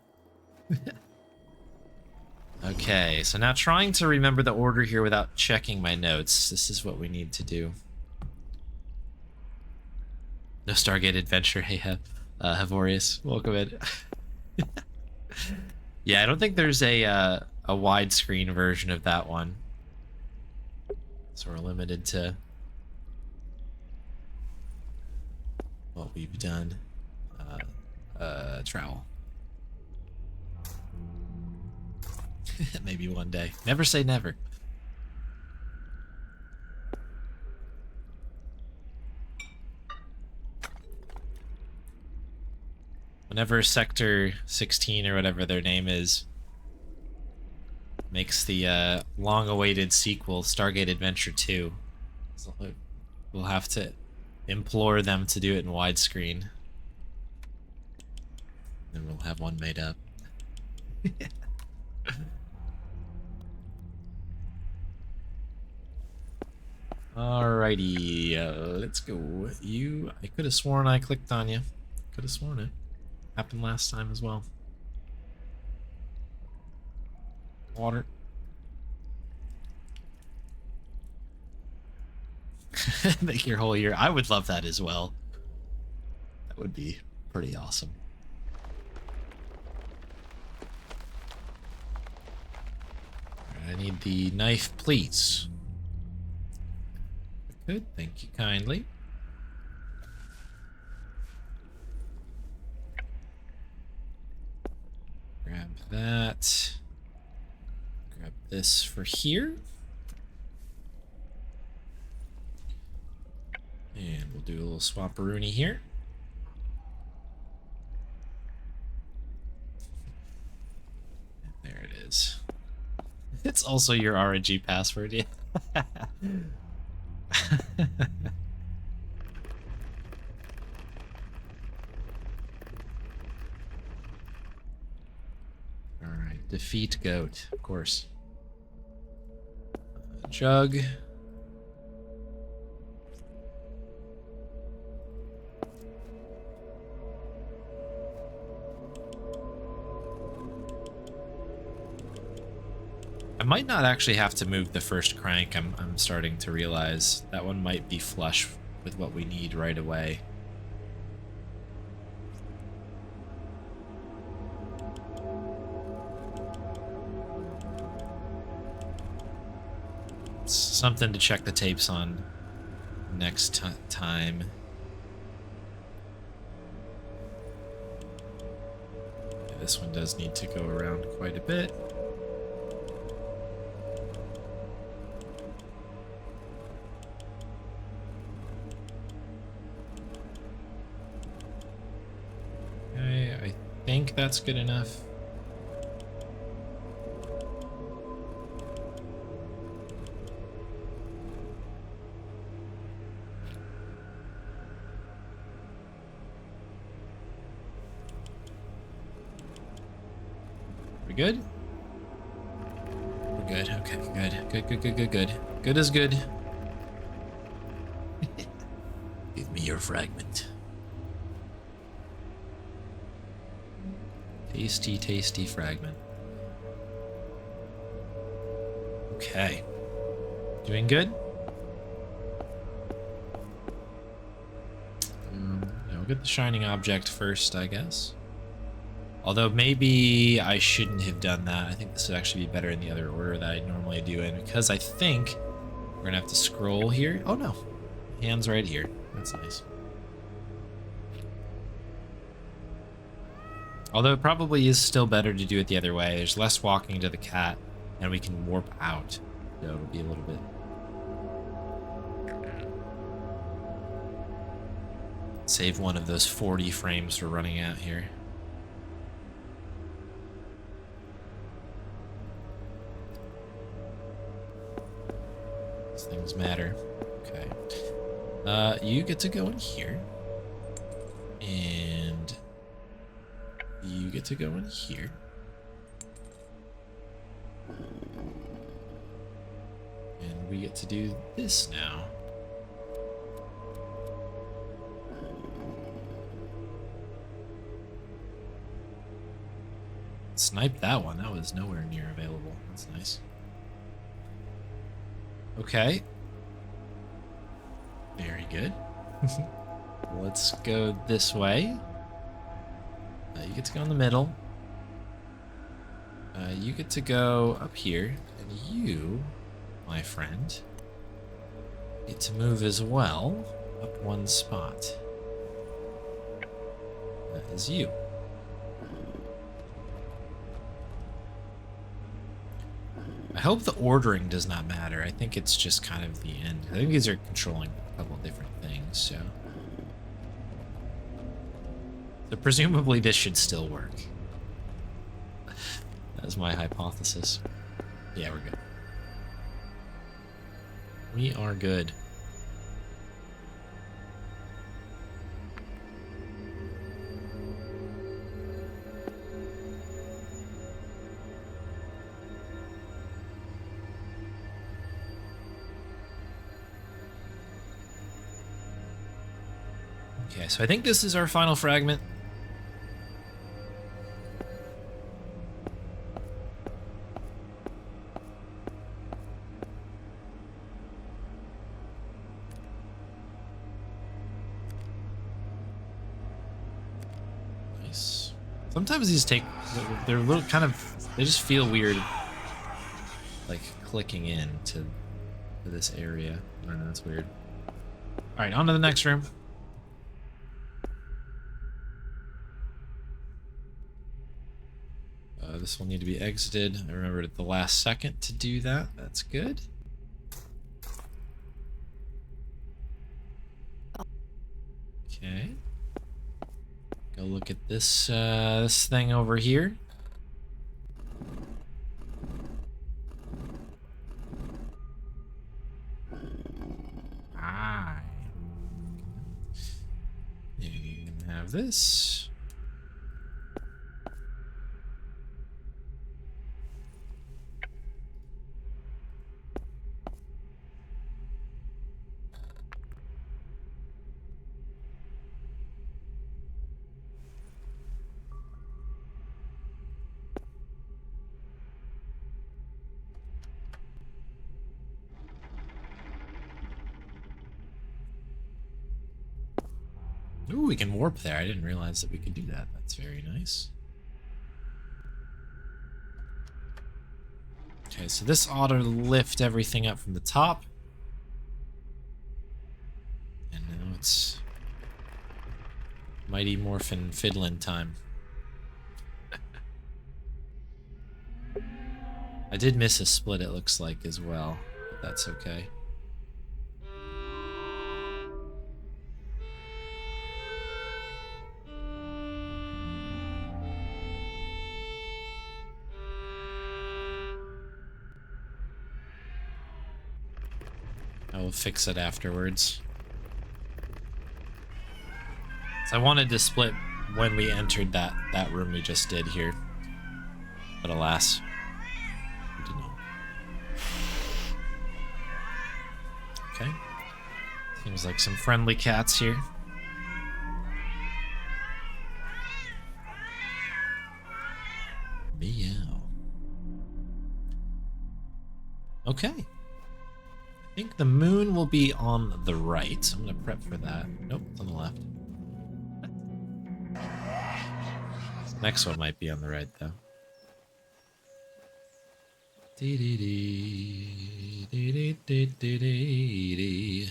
Okay, so now trying to remember the order here without checking my notes. This is what we need to do. No Stargate Adventure. Hey, Havorius. Welcome in. Yeah, I don't think there's a widescreen version of that one. So we're limited to what we've done. Trowel. Maybe one day. Never say never. Whenever Sector 16 or whatever their name is makes the long-awaited sequel, Stargate Adventure 2, so we'll have to implore them to do it in widescreen. Then we'll have one made up. Alrighty, let's go. I could have sworn I clicked on you. Could have sworn it. Happened last time as well. Water. Make your whole year. I would love that as well. That would be pretty awesome. I need the knife, please. Good, thank you kindly. Grab that. Grab this for here. And we'll do a little swamperoonie here. And there it is. It's also your RNG password, yeah. Alright, defeat goat, of course. Jug. I might not actually have to move the first crank. I'm starting to realize that one might be flush with what we need right away. It's something to check the tapes on next time. Yeah, this one does need to go around quite a bit. think that's good enough. We good? We're good. Okay, good. Good. Good is good. Give me your fragment. Tasty, tasty fragment. Okay. Doing good? We'll get the shining object first, I guess. Although maybe I shouldn't have done that. I think this would actually be better in the other order that I normally do in, because I think we're gonna have to scroll here. Oh no, hands right here. That's nice. Although it probably is still better to do it the other way. There's less walking to the cat, and we can warp out. So it'll be a little bit. Save one of those 40 frames for running out here. These things matter. Okay. You get to go in here. And you get to go in here. And we get to do this now. Sniped that one. That was nowhere near available. That's nice. Okay. Very good. Let's go this way. You get to go in the middle. You get to go up here. And you, my friend, get to move as well up one spot. That is you. I hope the ordering does not matter. I think it's just kind of the end. I think these are controlling a couple of different things, so presumably this should still work. That's my hypothesis. Yeah, we're good. We are good. Okay, so I think this is our final fragment. Nice. Sometimes these they're a little kind of, they just feel weird, like clicking in to this area. I don't know, that's weird. All right, on to the next room. This will need to be exited. I remembered at the last second to do that. That's good. Okay. Go look at this this thing over here. You can have this. Ooh, we can warp there. I didn't realize that we could do that. That's very nice. Okay, so this ought to lift everything up from the top. And now it's Mighty Morphin Fiddlin' time. I did miss a split, it looks like, as well. But that's okay. We'll fix it afterwards. So I wanted to split when we entered that room we just did here. But alas, we did not. Okay. Seems like some friendly cats here. Meow. Okay. I think the moon will be on the right. I'm gonna prep for that. Nope, it's on the left. Next one might be on the right, though. Dee dee dee dee dee dee dee dee dee.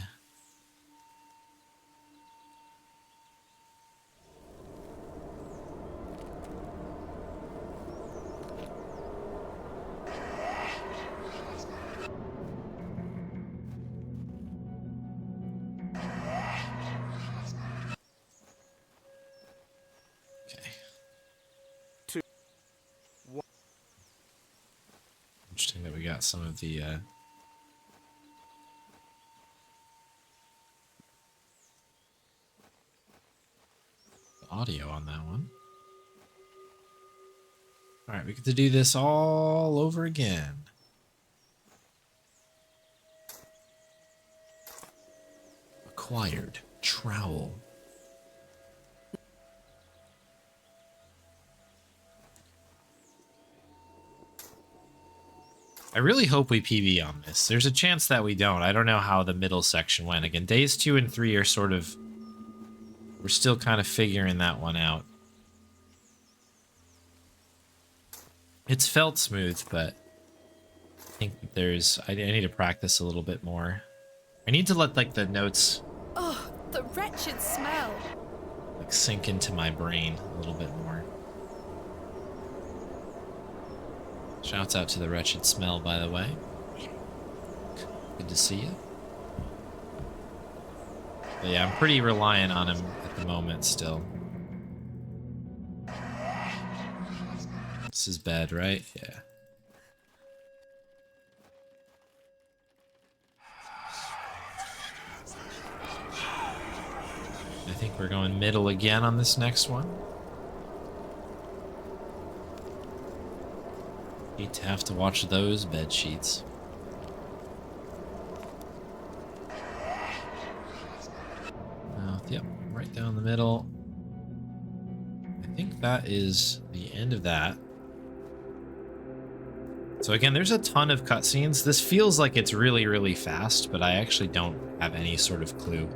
Interesting that we got some of the audio on that one. All right, we get to do this all over again. Acquired trowel. I really hope we PB on this. There's a chance that we don't. I don't know how the middle section went. Again, days 2 and 3 are sort of... We're still kind of figuring that one out. It's felt smooth, but I think that there's... I need to practice a little bit more. I need to let, like, the notes... Oh, the wretched smell. Like, sink into my brain a little bit more. Shouts out to the wretched smell, by the way. Good to see you. But yeah, I'm pretty reliant on him at the moment still. This is bed, right? Yeah. I think we're going middle again on this next one. Hate to have to watch those bed sheets. Yep, right down the middle. I think that is the end of that. So again, there's a ton of cutscenes. This feels like it's really, really fast, but I actually don't have any sort of clue.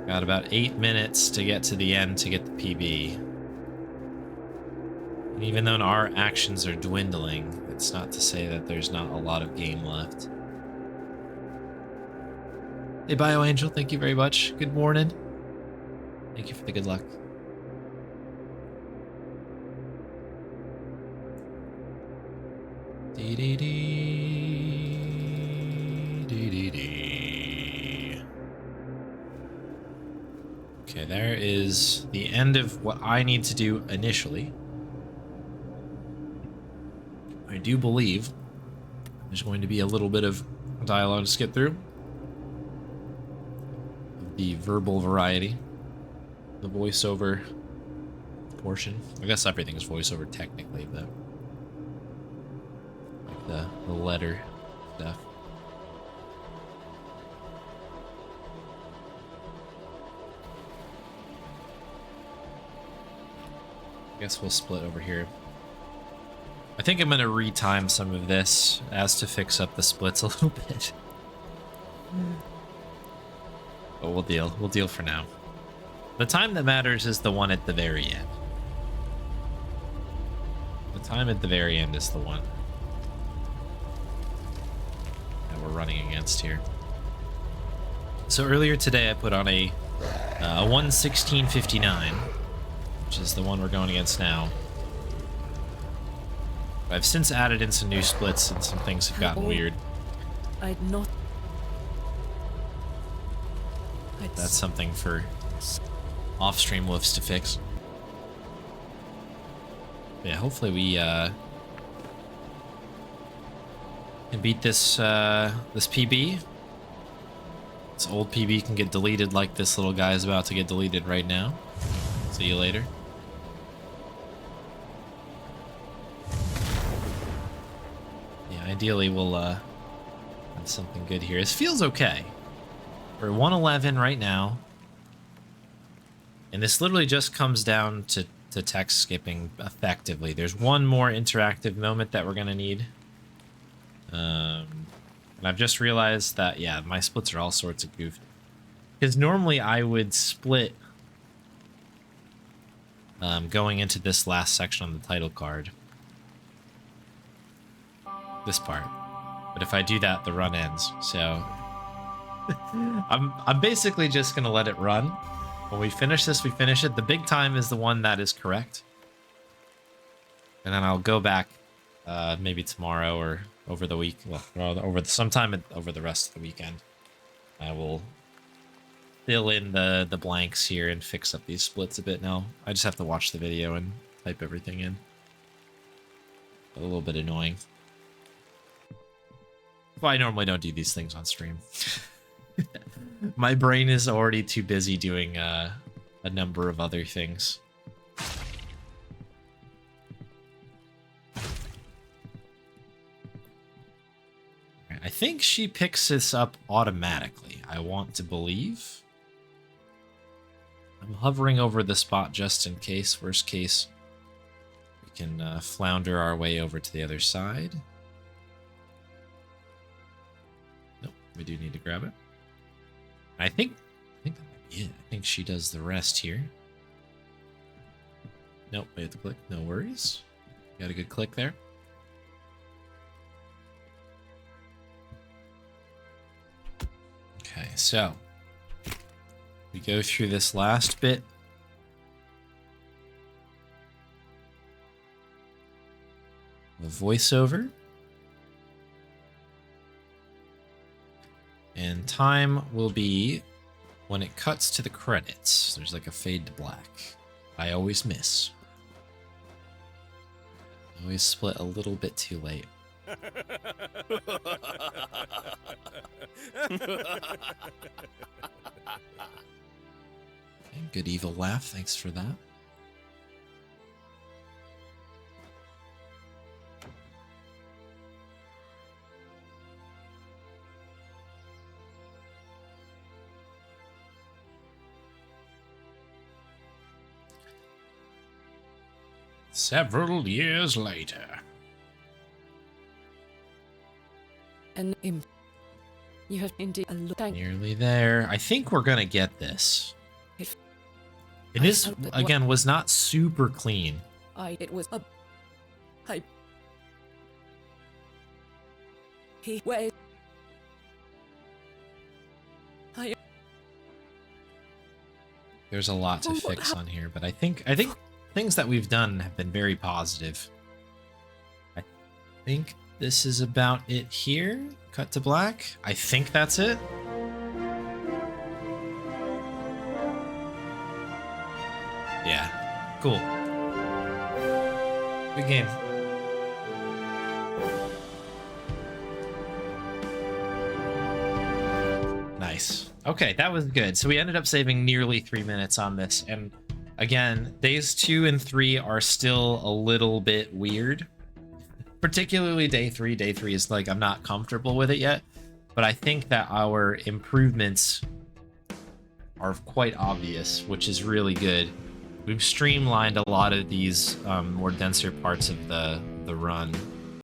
Got about 8 minutes to get to the end to get the PB. And even though our actions are dwindling, it's not to say that there's not a lot of game left. Hey, BioAngel, thank you very much. Good morning. Thank you for the good luck. Dee dee dee. Dee dee dee. Okay, there is the end of what I need to do initially. I do believe there's going to be a little bit of dialogue to skip through. The verbal variety. The voiceover portion. I guess everything's voiceover technically, but like the letter stuff. I guess we'll split over here. I think I'm going to retime some of this as to fix up the splits a little bit. But we'll deal. We'll deal for now. The time that matters is the one at the very end. The time at the very end is the one that we're running against here. So earlier today I put on a 1:16:59, which is the one we're going against now. I've since added in some new splits and some things have gotten weird. I'd not. That's something for off-stream wolves to fix. But yeah, hopefully we Can beat this this PB. This old PB can get deleted like this little guy is about to get deleted right now. See you later. Yeah, ideally we'll have something good here. This feels okay. We're 111 right now. And this literally just comes down to text skipping effectively. There's one more interactive moment that we're going to need. And I've just realized that, yeah, my splits are all sorts of goofy. Because normally I would split going into this last section on the title card. This part. But if I do that, the run ends. So I'm basically just going to let it run. When we finish this, we finish it. The big time is the one that is correct. And then I'll go back maybe tomorrow or over the week. Well, sometime over the rest of the weekend. I will fill in the blanks here and fix up these splits a bit now. I just have to watch the video and type everything in. A little bit annoying. Well, I normally don't do these things on stream. My brain is already too busy doing a number of other things. I think she picks this up automatically, I want to believe. I'm hovering over the spot just in case. Worst case, we can flounder our way over to the other side. Nope, we do need to grab it. I think that might be it. I think she does the rest here. Nope, we have to click. No worries. Got a good click there. Okay, so we go through this last bit. The voiceover. And time will be when it cuts to the credits. There's like a fade to black. I always miss. Always split a little bit too late. Okay, good evil laugh. Thanks for that. Several years later. And you have indeed a look. Nearly there. I think we're gonna get this. If It is, again, was not super clean. it was a he wait. There's a lot to fix on here, but I think things that we've done have been very positive. I think this is about it here. Cut to black. I think that's it. Yeah. Cool. Good game. Nice. Okay, that was good. So we ended up saving nearly 3 minutes on this. And again, days 2 and 3 are still a little bit weird. Particularly day 3. Day 3 is like, I'm not comfortable with it yet. But I think that our improvements are quite obvious, which is really good. We've streamlined a lot of these more denser parts of the run.